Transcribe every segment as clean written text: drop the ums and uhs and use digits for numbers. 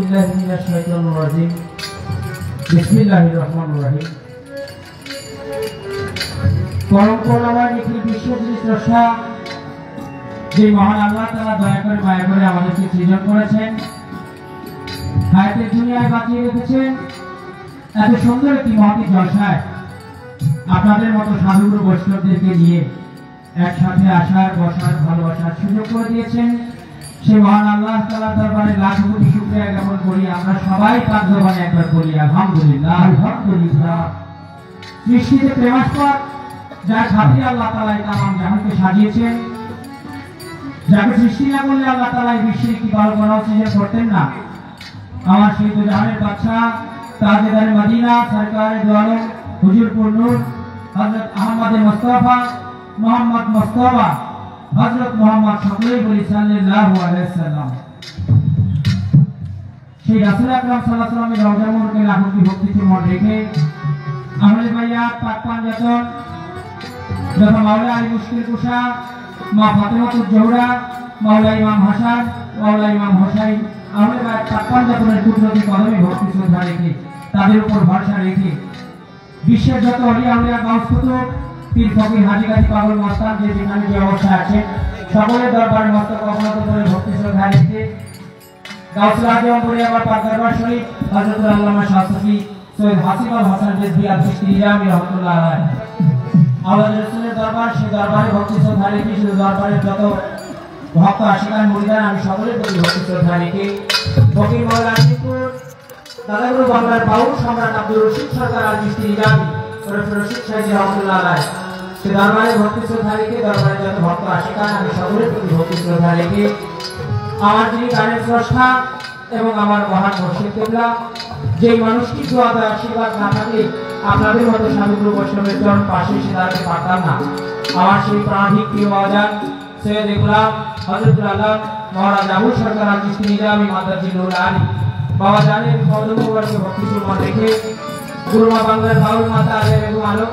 बिल्लाहि मिनाश शाइतानिर राजीम बिस्मिल्लाहिर रहमानिर रहीम। परम करुणामय निखिल विश्वजयी स्रष्टा যে মহান আল্লাহ তাআলা দয়া করে মায়া করে আমাদেরকে সৃজন করেছেন, হায়াতের দুনিয়ায় বাঁচিয়ে রেখেছেন, এত সুন্দর একটি মহতি জলসায় আপনাদের মতো সাধুগুরু বৈষ্ণবদেরকে নিয়ে একসাথে আসার বসার ভালোবাসার সুযোগ করে দিয়েছেন। সেই মহান আল্লাহ তাআলার দরবারে লাখ কোটি শুকরিয়া জ্ঞাপন করি। আমরা সবাই তার জবানে একবার বলি আলহামদুলিল্লাহ। আলহামদুলিল্লাহ। সৃষ্টিতে প্রেমাস্পদ যার খাতিরে আল্লাহ তাআলা এই তামাম জাহানকে সাজিয়েছেন, যাকে সৃষ্টি না করলে আল্লাহ তাআলা এই বিশ্বের কি কল্পনা সৃজন করতেন না। আমার সেই দু জাহানের বাদশা তাজদারে মদিনা সরকারে দু আলম হুজুর নূর হযরত আহমদ মুস্তাফা মোহাম্মদ মুস্তাফা হযরত মুহাম্মদ সকলেই বলি সাল্লাল্লাহু আলাইহি সাল্লাম। সেই রাসূল আকরাম সাল্লাল্লাহু আলাইহি ওয়াসাল্লামের রওজা মুবারকে লাখো কি ভক্তি চুম্বন রেখে আহলে বাইয়াত পাক পাঞ্জাতন যথা মাওলা আলী মুশকিল কুশা, মা ফাতেমাতুল জোহরা, মাওলা ইমাম হাসান, মাওলা ইমাম হোসাইন, আহলে বাইত পাক পাঞ্জাতনের কুদরতি কদমে ভক্তি শ্রদ্ধা রেখে তাদের উপর ভরসা রেখে বিশ্বের যত অলিয়া আউলিয়া গাউস কুতুব পীর ফকির হাজী গাজী পাগল মাস্তান যে যেখানে যে অবস্থায় আছে সকলের দরবারে মস্তক অবনত করে ভক্তি শ্রদ্ধা রেখে গাউসুল আজম বরিয়াবার পাক দরবার শরীফ হযরতুল আল্লামা শাহসুফি সৈয়দ হাসিব আল হাসান রিজভী আল চিশতি ইলামি রাহমাতুল্লাহ আলাইহি আল্লাহর রাসূলের দরবার, সেই দরবারে ভক্তি শ্রদ্ধা রেখে সেই দরবারের যত ভক্ত আশিকান মুরিদান আমি সকলের প্রতি ভক্তি শ্রদ্ধা রেখে ফকির মাওলানা আশিকুর দাদাগুরু বাংলার বাউল সম্রাট আব্দুর রশিদ সরকার আল চিশতি ইলামি ওরফে রশিদ সাহেব রাহমাতুল্লাহ আলাইহি সেই দরবারে ভক্তি শ্রদ্ধা রেখে দরবারে যত ভক্ত আশিকান আমি সকলের প্রতি ভক্তি শ্রদ্ধা রেখে আমার যিনি গানের স্রষ্টা এবং আমার মহান মুর্শিদ কিবলা, যেই মানুষটি দোয়া দেওয়ার আশীর্বাদ না থাকলে আপনাদের মতো সাধুগুরু বৈষ্ণবের চরণ পাশে এসে দাঁড়াতে পারতাম না। আমার সেই প্রাণিক প্রিয় বাজান সৈয়দ ইকরাম হযরতুল আলম মহারাজ আবু সরকার আল চিশতি ইলামি মাদারজিনুল আলী বাবা জানের কদম মুবারকে ভক্তি চুম্বন রেখে গুরুমা বাংলার বাউল মাতা আলিয়া বেগম আলো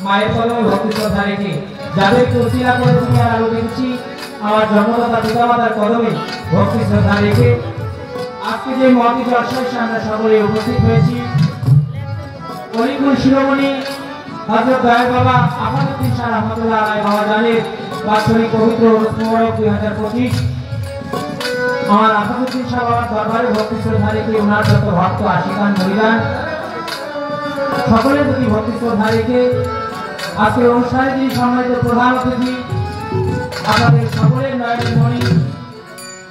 মায়ের কদমে ভক্তি শ্রদ্ধা রেখে যাদেরকে উসিলা করে দুনিয়ার আলো দেখছি আমার জন্মদাতা পিতামাতার কদমে ভক্তি শ্রদ্ধা রেখে আজকে যে মহতি জলসায় আমরা সকলে উপস্থিত হয়েছি, অলিকুল শিরোমণি হযরত দয়াল বাবা আমানুদ্দিন শাহ রহমাতুল্লাহ আলাইহি বাবা জানের বাৎসরিক পবিত্র উরুস মুবারক 2025 আমার আমানুদ্দিন শাহ বাবার দরবারে ভক্তি শ্রদ্ধা রেখে ওনার যত ভক্ত আশিকান মুরিদান সকলের প্রতি ভক্তি শ্রদ্ধা রেখে আজকের অনুষ্ঠানে যিনি সম্মানিত প্রধান অতিথি আপনাদের সকলের নয়নের মণি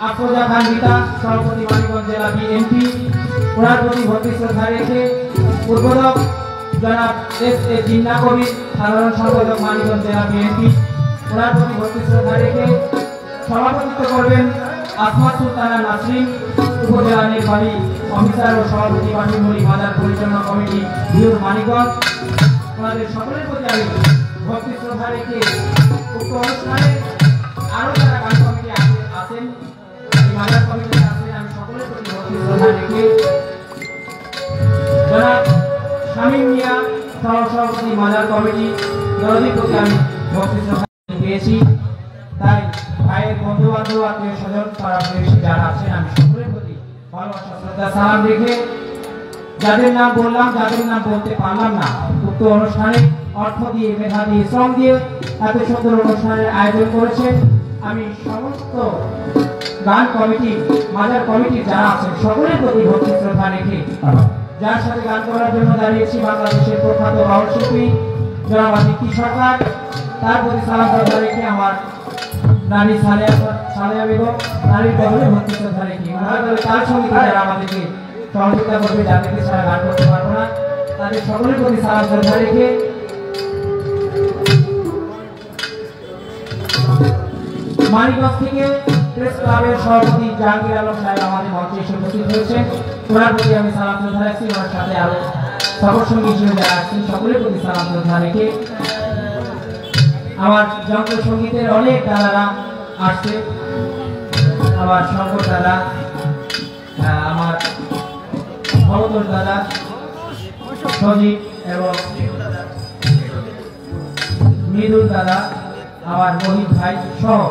আফরোজা খান গীতা সভাপতি মানিকগঞ্জ জেলা বিএনপি, ওনার প্রতি ভক্তি শ্রদ্ধা রেখে পূর্বদক জনাব এস.এ. জিন্না কবির সাধারণ সম্পাদক মানিকগঞ্জ জেলা বিএনপি, ওনার প্রতি ভক্তি শ্রদ্ধা রেখে সভাপতিত্ব করবেন আসমা সুলতানা নাসরিন উপজেলা নির্বাহী অফিসার ও সভাপতি বাসিমুলি বাজার পরিচালনা কমিটি ভিউর মানিকগঞ্জ। ওনাদের সকলের প্রতি আমি ভক্তি শ্রদ্ধা রেখে উক্ত অনুষ্ঠানে আরো যারা গান কমিটি আছেন বাজার কমিটি আছেন আমি সকলের প্রতি ভক্তি শ্রদ্ধা রেখে জনাব শামীম মিয়া সহসভাপতি বাজার কমিটি দরদির প্রতি আমি ভক্তি শ্রদ্ধা পেয়েছি। তাই ভাইয়ের বন্ধু বান্ধব আত্মীয় স্বজন পাড়া প্রতিবেশী যারা আছেন আমি সকলের প্রতি ভালোবাসা শ্রদ্ধা সালাম রেখে যাদের নাম বললাম যাদের নাম বলতে পারলাম না উক্ত অনুষ্ঠানে অর্থ দিয়ে মেধা দিয়ে শ্রম দিয়ে এত সুন্দর অনুষ্ঠানের আয়োজন করেছেন আমি সমস্ত গান কমিটি বাজার কমিটি যারা আছেন সকলের প্রতি ভক্তি শ্রদ্ধা রেখে যার সাথে গান করার জন্য দাঁড়িয়েছি বাংলাদেশের প্রখ্যাত বাউল শিল্পী জনাব আদিত্য সরকার, তার প্রতি সালাম শ্রদ্ধা রেখে আমার নারী সালেয়া বেগম নারীর বদলে ভক্তি শ্রদ্ধা রেখে তার সঙ্গে যারা আমাদেরকে সহযোগিতা করবে যাদেরকে ছাড়া গান করতে পারবো না তাদের সকলের প্রতি সালাম শ্রদ্ধা রেখে মানিকগঞ্জ থেকে প্রেস ক্লাবের সভাপতি জাহাঙ্গীর আলম সাহেব আমাদের মঞ্চে এসে উপস্থিত হয়েছেন, ওনার প্রতি আমি সালাম শ্রদ্ধা রাখছি। ওনার সাথে আরো সফর সঙ্গী হিসেবে যারা আসছেন সকলের প্রতি সালাম শ্রদ্ধা রেখে আমার যন্ত্র সঙ্গীতের অনেক দাদারা আসছে, আমার শঙ্কর দাদা, আমার ভবতোষ দাদা, সজীব এবং মৃদুল দাদা, আমার মোহিত ভাই সহ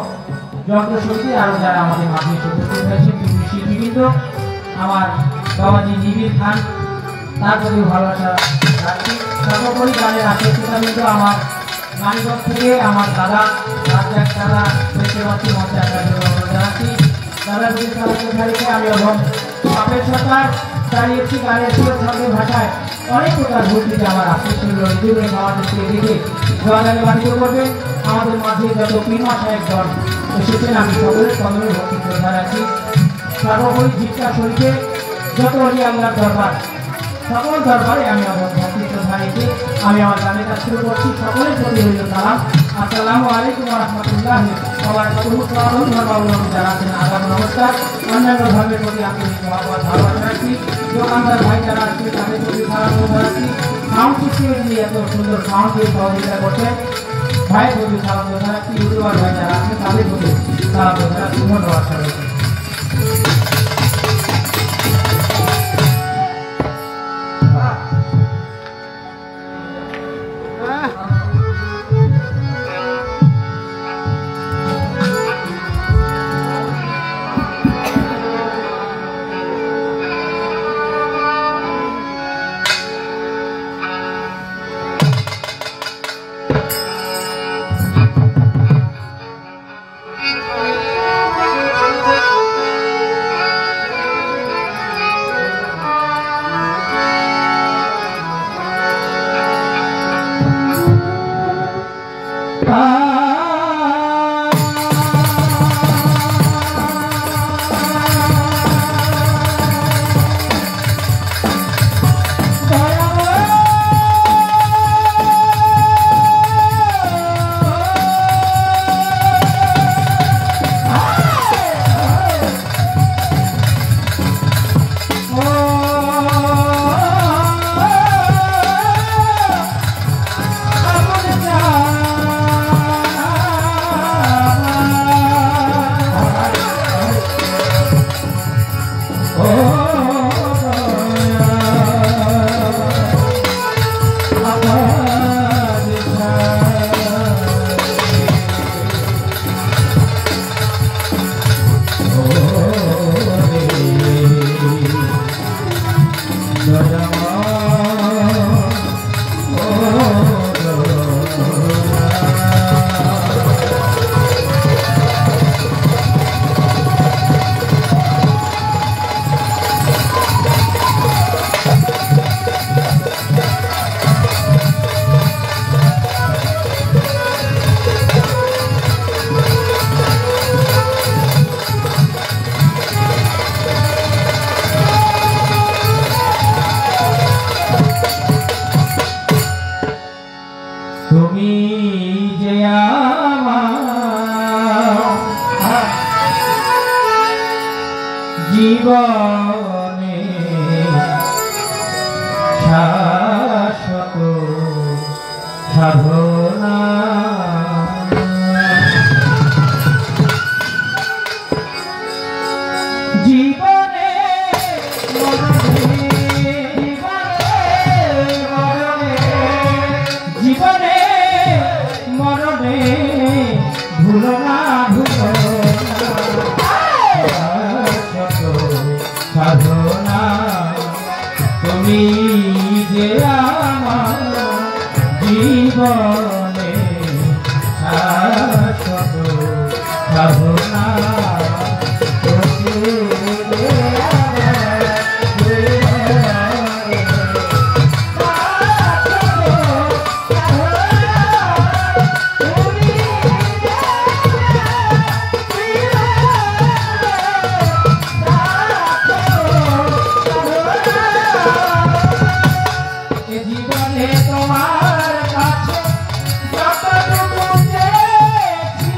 যন্ত্র সঙ্গী আরো যারা আমাদের মাঝে উপস্থিত হয়েছে শিল্পীবৃন্দ আমার বাবাজি নিবিড় খান তার প্রতি ভালোবাসা রাখছি। সর্বোপরি গানের আশেপাশে কিন্তু আমার মানিকগঞ্জ থেকে আমার দাদা রাজ্জাক দাদা দেখতে পাচ্ছি মঞ্চে আসার জন্য অনুরোধ জানাচ্ছি। দাদার প্রতি সাহায্যকারীকে আমি এবং বাপের সরকার চালিয়েছি গানের সুর ছন্দের ভাষায় অনেক প্রকার ভর্তিতে আমার আশেপাশে দূরে আমাদেরকে দেখে জোয়াগানে বাণিজ্য করবে। আমাদের মাঝে যত পীরমা সাহেব দল এসেছেন আমি সকলের কদমে ভক্তি শ্রদ্ধা রাখি। সর্বোপরি জিজ্ঞা শরীফে যত অলি আল্লাহর দরবার সকল দরবারে আমি আমার ভক্তি শ্রদ্ধা রেখে আমি আমার গানের কাজ শুরু করছি। সকলের প্রতি রইল সালাম। আসসালামু আলাইকুম ওয়া রাহমাতুল্লাহি ওয়া বারাকাতুহু। সালাম ধর্মাবলম্বী যারা আছেন আদাব নমস্কার। অন্যান্য ধর্মের প্রতি আন্তরিক মহব্বত ভালোবাসা রাখছি। দোকানদার ভাই যারা আসছে তাদের প্রতি সালাম রাখছি। সাউন্ড সিস্টেমের দিয়ে এত সুন্দর সাউন্ড দিয়ে সহযোগিতা করছেন ভাইয়ের প্রতি সালাম রাখছি। ইউটিউবার ভাই যারা আছে তাদের প্রতি সালাম রাখছি। ধন্যবাদ সবাইকে। তুমি যে আমার জীবনে শাশ্বত সাধনা জীবনে জীবনে মরণে ভুলো না সাধনা তুমি যে আমার জীবনে শাশ্বত সাধনা তোমার কাছে যতটুকু চেয়েছি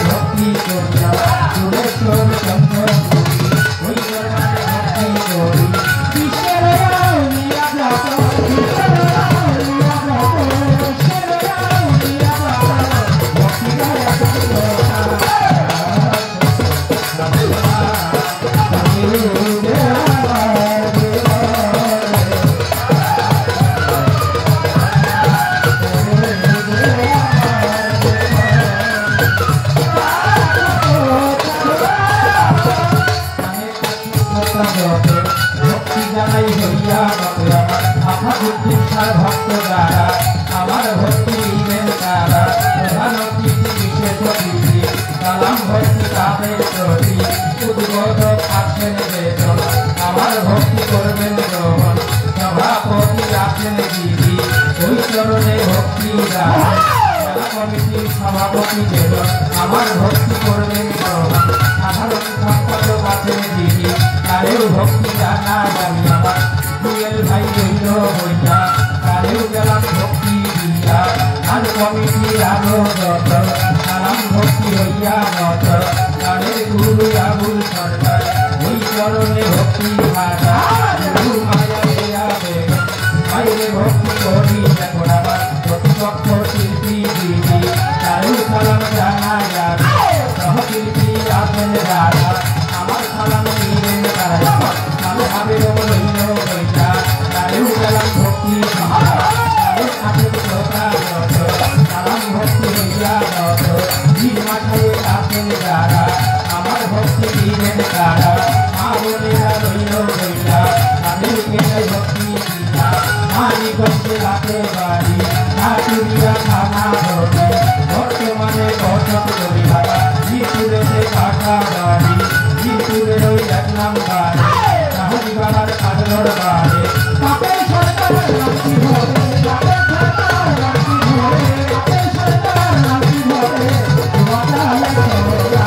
भक्ति যত ভক্তি জানাই হইয়া মত আফাদুদ্দিন শাহ ভক্ত দ্বারা আমার ভক্তি নিবেন তারা প্রধান অতিথি বিশেষ অতিথি সালাম ভক্তি তাদের প্রতি উদ্বোধক আছেন বেতন আমার ভক্তি করবেন গ্রহণ সভাপতি আছেন দিদি ওই চরণে ভক্তি রাখেন জেলা কমিটির সভাপতি বেতন আমার ভক্তি করবেন গ্রহণ সাধারণ সম্পাদক আছেন দিদি তারেও ভক্তি জানা জানি আমার দুয়েল ভাই রইল হইয়া তারেও গেলাম ভক্তি দিয়া আর কমিটি আরো যত সালাম ভক্তি হইয়া মত তাদের গুরু আবুল সরকার ওই চরণে ভক্তি ভাষা গুরু মায়া দেয়া বেগম বাইরে ভক্তি করি এখন আবার প্রতিপক্ষ শিল্পী দিদি তারেও সালাম জানা যাবে সহশিল্পী আছেন রাধা আমার সালাম নিলেন তারা আমি আবেদন রইল বৈঠা তারেও গেলাম ভক্তি তাদের আছে শ্রোতা যত সালাম ভক্তি হইয়া যত বীর মাঠায় আছেন যারা আমার ভক্তি দিলেন তারা মা বোনেরা রইল বৈঠা তাদের কেটাই ভক্তি দিতা মানি করতে রাতে বাড়ি ঠাকুরিয়া থানা ভক্তি বর্তমানে বসত করি ভাড়া জিপুরেতে কাটা বাড়ি জিপুরের ওই এক নাম বাড়ি রাহুল বাবার কাজর বাড়ি তাপের সরকার রাখি ভরে তাপের সরকার রাখি ভরে তাপের সরকার রাখি ভরে বাতালে সোরা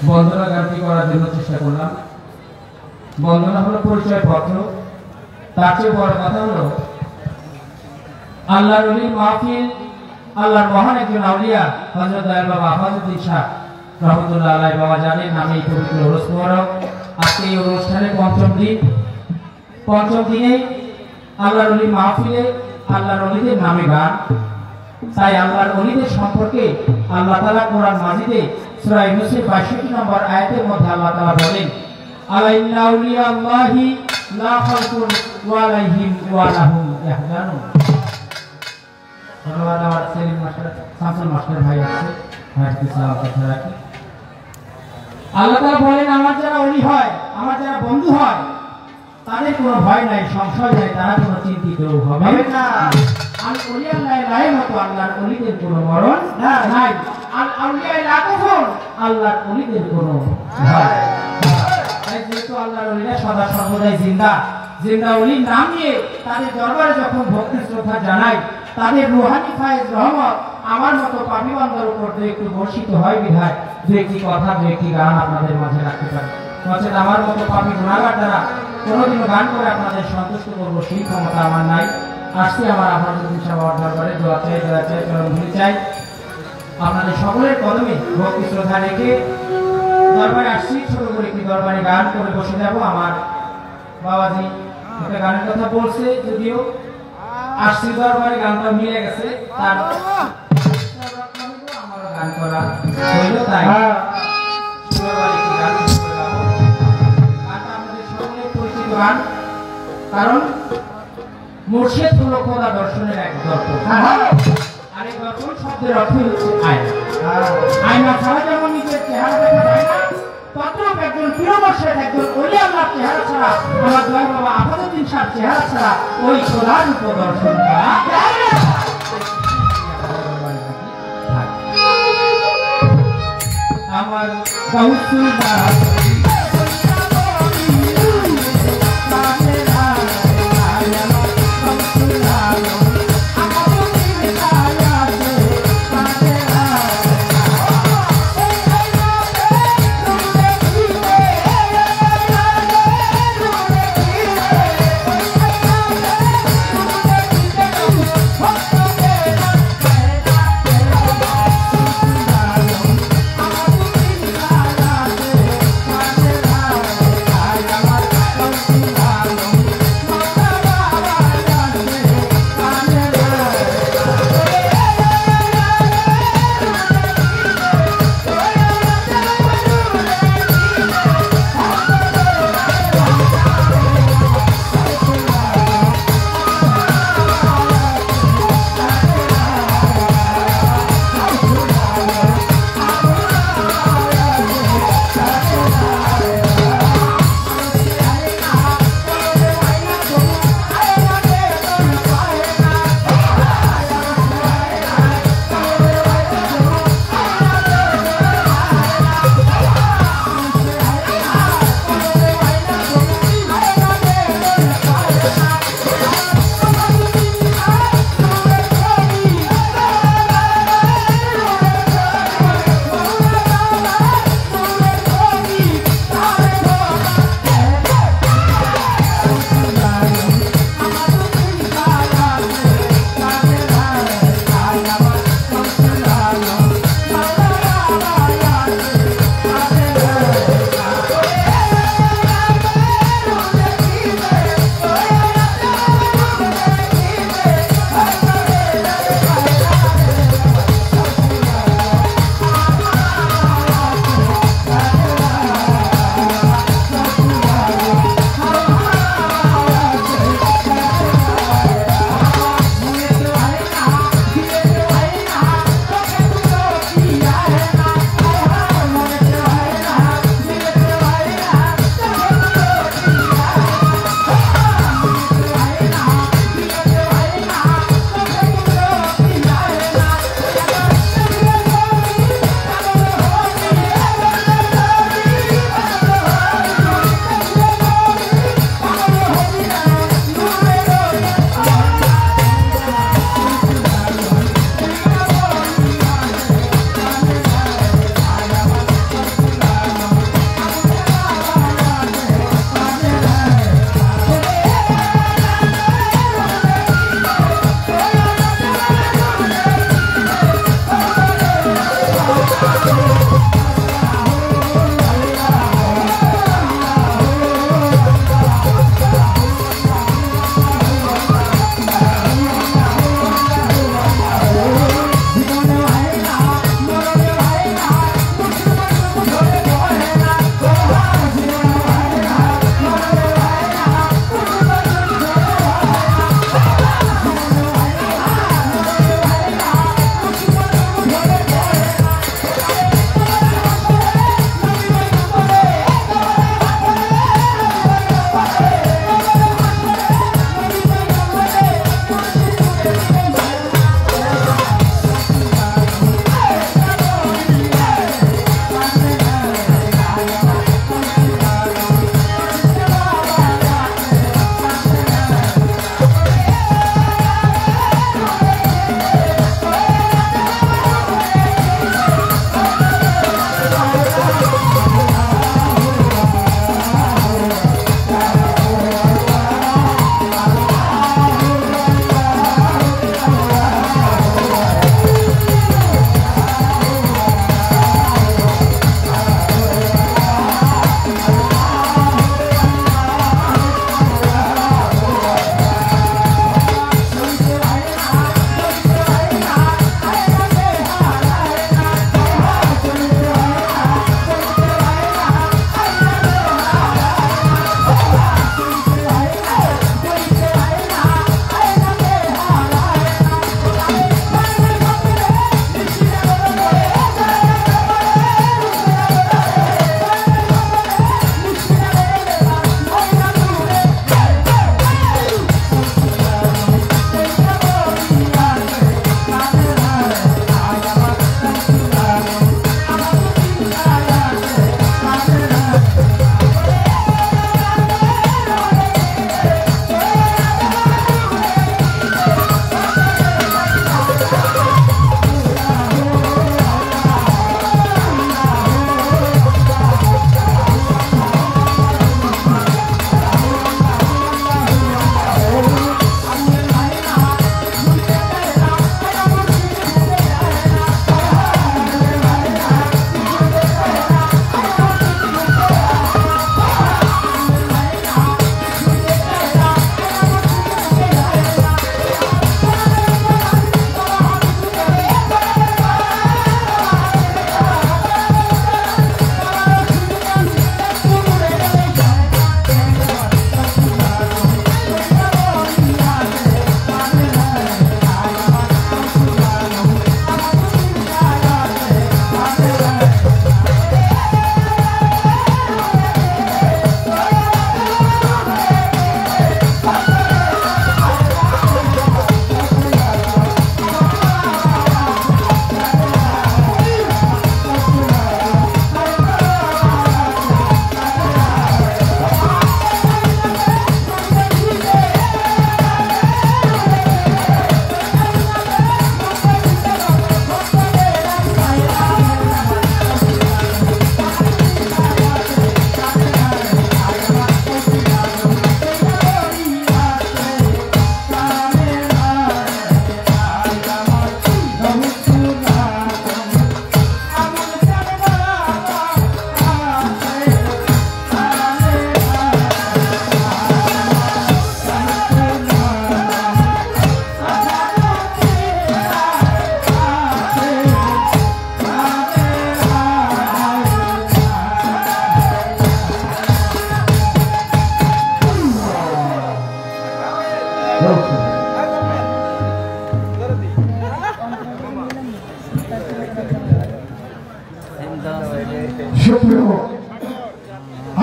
বন্দনা গানটি করার জন্য চেষ্টা করলাম। বন্দনা হলো পরিচয় পত্র, তার চেয়ে বড় কথা হলো আল্লাহর ওলির মাহফিল, আল্লাহর মহান একজন আউলিয়া হযরত দয়াল বাবা আফাদুদ্দিন শাহ রহমতুল্লাহ আলাইহি বাবা জানেন নামে এই পবিত্র উরুস মুবারক। আজকে এই অনুষ্ঠানের পঞ্চম দিনে আল্লাহর ওলির মাহফিলে আল্লাহর ওলিদের নামে গান। তাই আল্লাহর ওলিদের সম্পর্কে আল্লাহ তাআলা কোরআন মাজিদে সূরা ইউনূসের ৬২ নম্বর আয়াতের মধ্যে আল্লাহ তাআলা বলেন, আলা ইন্না আউলিয়া আল্লাহি লা খাউফুন আলাইহিম ওয়া লাহুম ইয়াহজানুন। ধন্যবাদ আমার সেলিম মাস্টার, শামসুল মাস্টার ভাই আছে, ভাইকে সালাম রাখি। আল্লাহ তাআলা বলেন, আমার যারা ওলি হয়, আমার যারা বন্ধু হয়, তাদের কোনো ভয় নাই, সংশয় নাই, তারা কোনো চিন্তিত হবে না। আল আউলিয়া লা ইয়ামুতু, আল্লাহর ওলিদের কোনো মরণ নাই। আল আউলিয়া লা কুফুর, আল্লাহর ওলিদের কোনো ভয়। তাই যেহেতু আল্লাহর ওলিরা সদা সর্বদাই জিন্দা ওলির নাম নিয়ে তাদের দরবারে যখন ভক্তি শ্রদ্ধা জানাই, তাদের রুহানি ফায়েজ রহমত আমার মতো পাপী বান্দার উপর একটু বর্ষিত হয় বিধায় দু একটি কথা, দু একটি গান আপনাদের মাঝে রাখতে পারি। নচেত আমার মতো পাপী গুনাহগার দ্বারা কোনোদিনও গান করে আপনাদের সন্তুষ্ট করবো সেই ক্ষমতা আমার নাই। আসছি আমার আফাদুদ্দিন শাহ বাবার দরবারে, দোয়া চাই, চরণ ধুলি চাই। আপনাদের সকলের কদমে ভক্তি শ্রদ্ধা রেখে দরবারে আসছি, ছোট করে একটি দরবারে গান করে বসে যাব। আমার বাবাজি একটা গানের কথা বলছে, যদিও আসছি দরবারে গানটা মিলে গেছে, তার আমারও গান করা হইল, তাই গান। কারণ মুর্শিদ হলো খোদা দর্শনের এক দর্পণ, আর এই দর্পণ শব্দের অর্থ হচ্ছে আয়না। আয়না ছাড়া যেমন নিজের চেহারা দেখা যায় না, তদ্রূপ একজন প্রিয় মুর্শিদ, একজন ওলি আল্লাহর চেহারা ছাড়া, আমার দয়াল বাবা আফাদুদ্দিন শাহর চেহারা ছাড়া ওই খোদার রূপ দর্শন করা যায় না। আমার গাউসুল্লাহ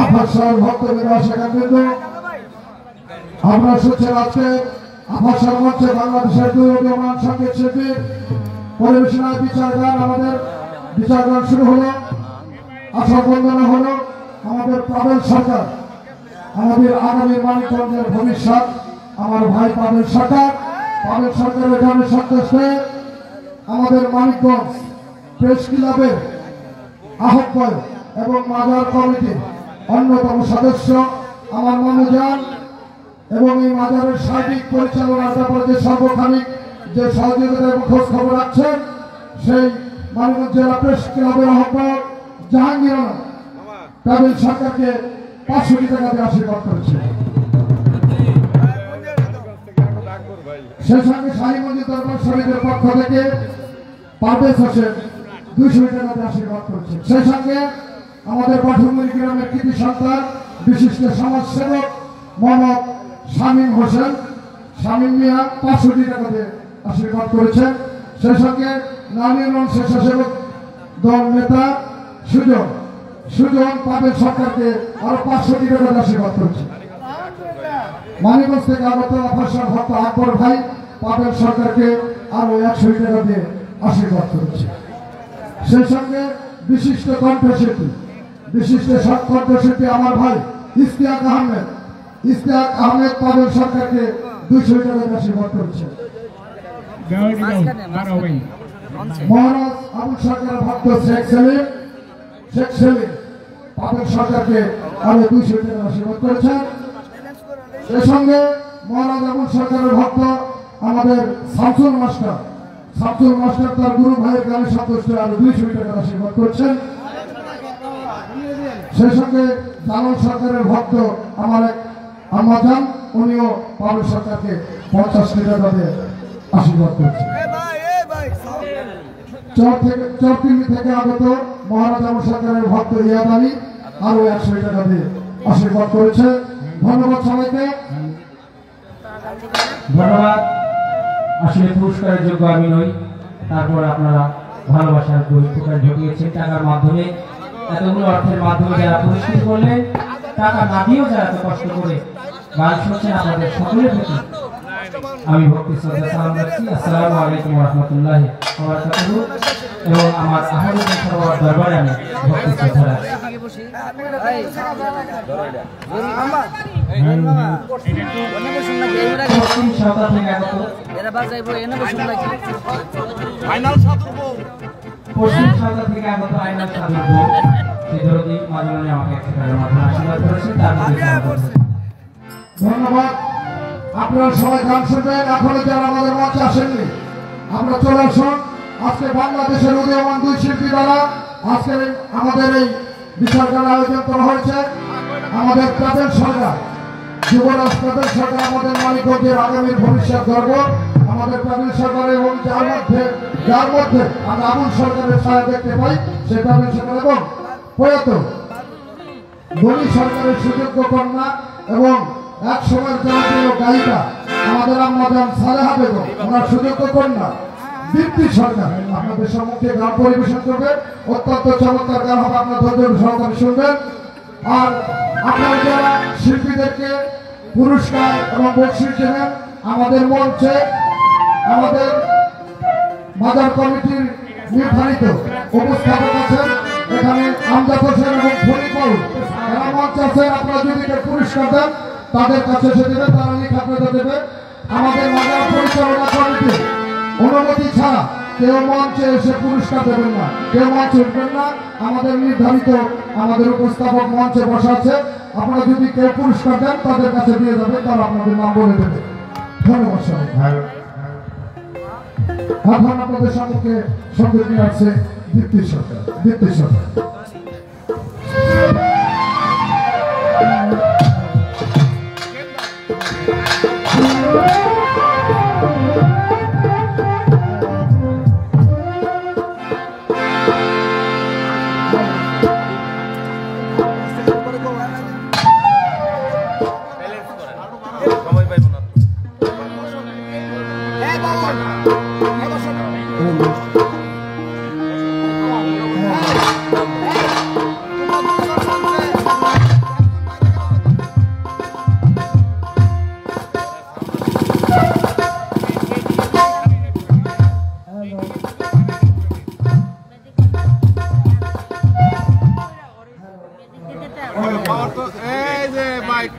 আফাসার ভক্তবৃন্দ সেখানবৃন্দ আপনারা শুনছেন আজকে আফাসার মঞ্চে বাংলাদেশের দুই উদীয়মান সঙ্গীত শিল্পী পরিবেশনায় বিচার গান আমাদের বিচার গান শুরু হলো। আসর বন্দনা হলো আমাদের পাবেল সরকার, আমাদের আগামী মানিকগঞ্জের ভবিষ্যৎ আমার ভাই পাবেল সরকার। পাবেল সরকারের গানের সন্তুষ্টে আমাদের মানিকগঞ্জ প্রেস ক্লাবের আহ্বায়ক এবং মাজার কমিটির অন্যতম সদস্য আমার মনোজান এবং এই মাজারের সার্বিক পরিচালনার ব্যাপারে যে সর্বক্ষণিক যে সহযোগিতা এবং খোঁজ খবর রাখছেন সেই মানিকগঞ্জ জেলা প্রেস ক্লাবের আহ্বায়ক জাহাঙ্গীর আলম পাবেল সরকারকে 500 টাকা দিয়ে আশীর্বাদ করেছে। সেই সঙ্গে শাহীমঞ্জি দরবার শরীফের পক্ষ থেকে পারভেজ হোসেন 200 টাকা দিয়ে আশীর্বাদ করেছে। সেই সঙ্গে আমাদের পাঠুমুড়ি গ্রামের কৃতি সন্তান বিশিষ্ট সমাজসেবক মোহাম্মদ শামীম হোসেন শামীম মিয়া 500 টাকা দিয়ে আশীর্বাদ করেছেন। সেই সঙ্গে নারায়ণগঞ্জ স্বেচ্ছাসেবক দল নেতা সুজন পাবেল সরকারকে আরো 500 টাকা দিয়ে আশীর্বাদ করেছে। মানিকগঞ্জ থেকে আগত আফাসার ভক্ত আকবর ভাই পাবেল সরকারকে আরো 100 টাকা দিয়ে আশীর্বাদ করেছে। সেই সঙ্গে বিশিষ্ট কণ্ঠশিল্পী আমার ভাই ইশতিয়াক আহমেদ পাবেল সরকারকে 200 টাকা দিয়ে আশীর্বাদ করেছে। মহারাজ আবুল সরকারের ভক্ত শেখ সেলিম পাবেল সরকারকে আরো 200 টাকা আশীর্বাদ করেছেন। সেই সঙ্গে মহারাজ আবুল সরকারের ভক্ত আমাদের শামসুল মাস্টার তার গুরু ভাইয়ের গানের সন্তুষ্টে আরো 200 টাকা আশীর্বাদ করছেন। সেই সঙ্গে জালাল সরকারের ভক্ত আমার এক আম্মাজান উনিও পাবেল সরকারকে 50 টাকা দিয়ে আশীর্বাদ করছেন। চরতিমি থেকে আগত মহারাজ আবুল সরকারের ভক্ত ইয়াদ আলী আরো 100 টাকা দিয়ে আশীর্বাদ করেছে। ধন্যবাদ সবাইকে। ধন্যবাদ। আসলে পুরস্কারের যোগ্য আমি নই, তারপর আপনারা ভালোবাসার দুই প্রকার ঢুকিয়েছেন টাকার মাধ্যমে, এতগুলো অর্থের মাধ্যমে যারা পুরস্কৃত করলেন, টাকা না দিয়েও যারা এত কষ্ট করে গান শুনছেন, আপনাদের সকলের প্রতি আমি ভক্তি শ্রদ্ধা সালাম রাখছি। আসসালামু আলাইকুম ওয়া রাহমাতুল্লাহি ওয়া বারাকাতুহু। এবং আমার আহলে সরোয়ার দরবারে আমি ভক্তি শ্রদ্ধা রাখছি। পশ্চিম সাঁওতা থেকে আগত আইনাল সাধুর বউ সিদ্ধরদী মাজলানি আমাকে 1 টাকার মাধ্যমে আশীর্বাদ করেছেন। তার ধন্যবাদ। আপনারা সবাই গান শুনবেন। এখনো যারা আমাদের মঞ্চে আসেননি আপনারা চলে আসুন। আজকে বাংলাদেশের উদীয়মান দুই শিল্পী দ্বারা আজকে আমাদের এই বিচার গান আয়োজন করা হয়েছে। আমাদের পাবেল সরকার, যুবরাজ পাবেল সরকার আমাদের মানিকগঞ্জের আগামীর ভবিষ্যৎ গর্ব। আমাদের পাবেল সরকার এবং যার মধ্যে আমরা আবুল সরকারের ছায়া দেখতে পাই, সেই পাবেল সরকার এবং প্রয়াত গণি সরকারের সুযোগ্য কন্যা এবং এক সময়ের জনপ্রিয় গায়িকা আমাদের আম্মাজান সালেহা বেগম, ওনার সুযোগ্য কন্যা দীপ্তি সরকার আপনাদের সম্মুখে গান পরিবেশন করবে। অত্যন্ত চমৎকার গান হবে, আপনার ধৈর্য সহকারে শুনবেন। আর আপনারা যারা শিল্পীদেরকে পুরস্কার এবং বকশিশ দেবেন, আমাদের মঞ্চে আমাদের বাজার কমিটির নির্ধারিত উপস্থাপক আছেন, এখানে আমজাদ হোসেন এবং ফরিদুল এরা মঞ্চে আছেন। আপনারা যদি পুরস্কার দেন তাদের কাছে এসে দেবে, তারা লিখে আপনাদের দেবে। আমাদের বাজার পরিচালনা কমিটি অনুমতি ছাড়া কেউ মঞ্চে এসে পুরস্কার দেবেন না, কেউ মঞ্চে উঠবেন না। আমাদের নির্ধারিত আমাদের উপস্থাপক মঞ্চে বসা আছে, আপনারা যদি কেউ পুরস্কার দেন তাদের কাছে দিয়ে যাবেন, তারা আপনাদের নাম বলে দেবে। ধন্যবাদ সবাই। এখন আপনাদের সম্মুখে সঙ্গীত নিয়ে আসছে দীপ্তি সরকার। এই যে মাইক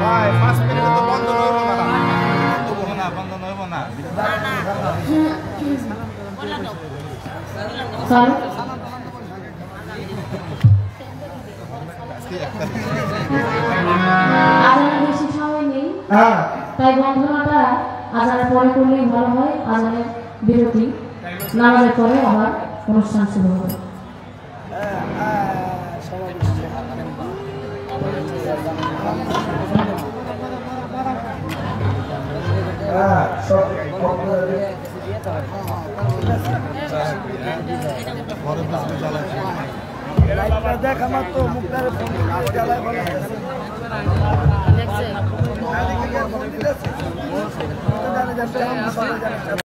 ভাই 5 মিনিট তো বন্ধ হইব না বন্ধ হইব না আজানের বেশি সময় নেই, হ্যাঁ তাই বন্ধনাটা আজানের পরে করলেই ভালো হয়। আজানের বিরতি, নামাজের পরে আবার অনুষ্ঠান শুরু হবে। হ্যাঁ সব দেখ আমার তো মুখটারে ফোন জ্বালায় বলে